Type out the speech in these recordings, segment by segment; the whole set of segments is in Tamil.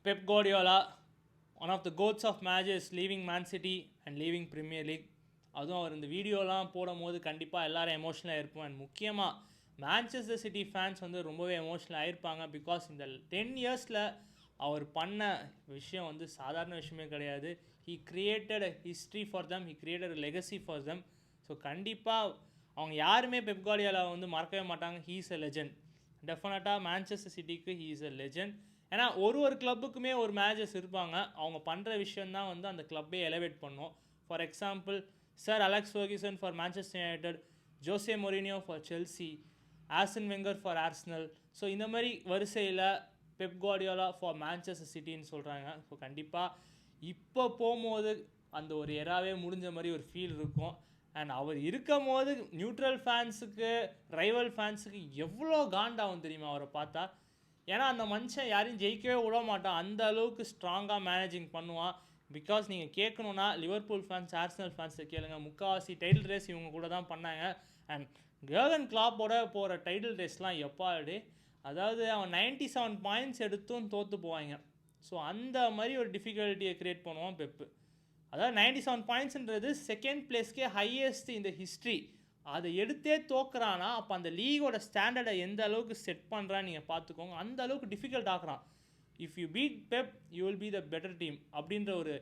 Pep Guardiola, one of the goats of matches, leaving Man City and leaving Premier League. அதுவும் அவர் இந்த வீடியோலாம் போடும்போது கண்டிப்பாக எல்லோரும் எமோஷ்னலாக இருப்போம். அண்ட் முக்கியமாக மேன்செஸ்டர் சிட்டி ஃபேன்ஸ் வந்து ரொம்பவே எமோஷ்னல் ஆகிருப்பாங்க. பிகாஸ் இந்த 10 இயர்ஸில் அவர் பண்ண விஷயம் வந்து சாதாரண விஷயமே கிடையாது. He created a history for them, he created a legacy for them. So கண்டிப்பாக அவங்க யாருமே பெப் கார்டியோலாவை வந்து மறக்கவே மாட்டாங்க. He is a legend. டெஃபினட்டாக மேன்செஸ்டர் சிட்டிக்கு ஹீ இஸ் அ லெஜண்ட். ஏன்னா ஒரு கிளப்புக்குமே ஒரு மேனேஜர்ஸ் இருப்பாங்க. அவங்க பண்ணுற விஷயந்தான் வந்து அந்த கிளப்பே எலவேட் பண்ணும். For example sir Alex Ferguson for Manchester United, José Mourinho for Chelsea, ஆர்சன் Wenger for Arsenal. So இந்த மாதிரி வரிசையில் பெப் கார்டியோலா ஃபார் மேன்செஸ்டர் சிட்டின்னு சொல்கிறாங்க. ஸோ கண்டிப்பாக இப்போ போகும்போது அந்த ஒரு எராவே முடிஞ்ச மாதிரி ஒரு ஃபீல் இருக்கும். அண்ட் அவர் இருக்கும் போது நியூட்ரல் ஃபேன்ஸுக்கு, ரைவல் ஃபேன்ஸுக்கு எவ்வளோ காண்டாகும் தெரியுமா அவரை பார்த்தா. ஏன்னா அந்த மனுஷன் யாரையும் ஜெயிக்கவே விட மாட்டான். அந்த அளவுக்கு ஸ்ட்ராங்காக மேனேஜிங் பண்ணுவான். பிகாஸ் நீங்கள் கேட்கணுன்னா லிவர்பூல் ஃபேன்ஸ், ஆர்சனல் ஃபேன்ஸை கேளுங்க. முக்கால்வாசி டைட்டில் ரேஸ் இவங்க கூட தான் பண்ணாங்க. அண்ட் ஜர்கன் கிளாப்போட போகிற டைட்டில் ரேஸ்லாம் எப்பாடி, அதாவது அவன் 97 பாயிண்ட்ஸ் எடுத்தும் தோற்று போவாங்க. ஸோ அந்த மாதிரி ஒரு டிஃபிகல்ட்டியை க்ரியேட் பண்ணுவான் பெப்பு. அதாவது 97 பாயிண்ட்ஸ்ன்றது செகண்ட் பிளேஸ்க்கே ஹையஸ்ட் இந்த ஹிஸ்ட்ரி. அதை எடுத்தே தோக்குறானா அப்போ அந்த லீகோட ஸ்டாண்டர்டை எந்த அளவுக்கு செட் பண்ணுறான்னு நீங்கள் பார்த்துக்கோங்க. அந்த அளவுக்கு டிஃபிகல்ட் ஆக்குறான். If you beat Pep you will be the better team அப்படின்ற ஒரு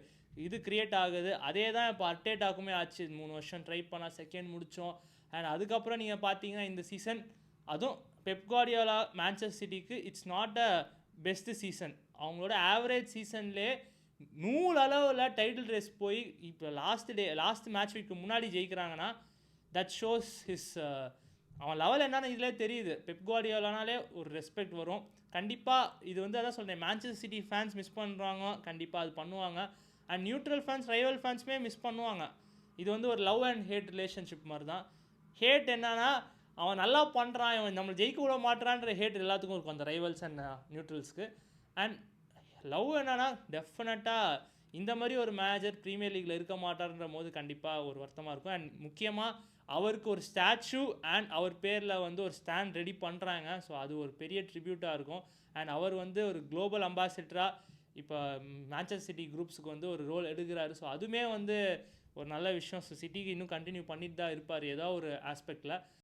இது கிரியேட் ஆகுது. அதே தான் இப்போ அர்டேட்டாக்குமே ஆச்சு. 3 வருஷம் ட்ரை பண்ணால் செகண்ட் முடித்தோம். அண்ட் அதுக்கப்புறம் நீங்கள் பார்த்தீங்கன்னா இந்த சீசன் அதுவும் பெப் கார்டியோலா மேன்செஸ்டர் சிட்டிக்கு it's not a best season. அவங்களோட ஆவரேஜ் சீசன்லே 100 அளவில் டைட்டில் ரேஸ் போய் இப்போ லாஸ்ட் மேட்ச் வீக்கு முன்னாடி ஜெயிக்கிறாங்கன்னா தட் ஷோஸ் ஹிஸ் அவன் லெவல் என்னன்னு இதிலே தெரியுது. பெப் கார்டியோலானாலே ஒரு ரெஸ்பெக்ட் வரும். கண்டிப்பாக இது வந்து அதான் சொல்கிறேன், மேன்செஸ்டர் சிட்டி ஃபேன்ஸ் மிஸ் பண்ணுறாங்க. கண்டிப்பாக அது பண்ணுவாங்க. அண்ட் நியூட்ரல் ஃபேன்ஸ், ரைவல் ஃபேன்ஸுமே மிஸ் பண்ணுவாங்க. இது வந்து ஒரு லவ் அண்ட் ஹேட் ரிலேஷன்ஷிப் மாதிரி தான். ஹேட் என்னன்னா அவன் நல்லா பண்ணுறான், இவன் நம்மளை ஜெயிக்க விட மாட்டான்ற ஹேட் எல்லாத்துக்கும் இருக்கும் அந்த ரைவல்ஸ் அண்ட் நியூட்ரல்ஸ்க்கு. அண்ட் லவ் என்னன்னா டெஃபினட்டாக இந்த மாதிரி ஒரு மேனேஜர் ப்ரீமியர் லீக்கில் இருக்க மாட்டார்ன்ற போது கண்டிப்பாக ஒரு வருத்தமாக இருக்கும். அண்ட் முக்கியமாக அவருக்கு ஒரு ஸ்டாச்சு அண்ட் அவர் பேரில் வந்து ஒரு ஸ்டாண்ட் ரெடி பண்ணுறாங்க. ஸோ அது ஒரு பெரிய ட்ரிபியூட்டாக இருக்கும். அண்ட் அவர் வந்து ஒரு குளோபல் அம்பாசிடராக இப்போ மேன்செஸ்டர் சிட்டி குரூப்ஸுக்கு வந்து ஒரு ரோல் எடுக்கிறாரு. ஸோ அதுவுமே வந்து ஒரு நல்ல விஷயம். ஸோ சிட்டிக்கு இன்னும் கண்டினியூ பண்ணிட்டு தான் இருப்பார் ஏதோ ஒரு ஆஸ்பெக்டில்.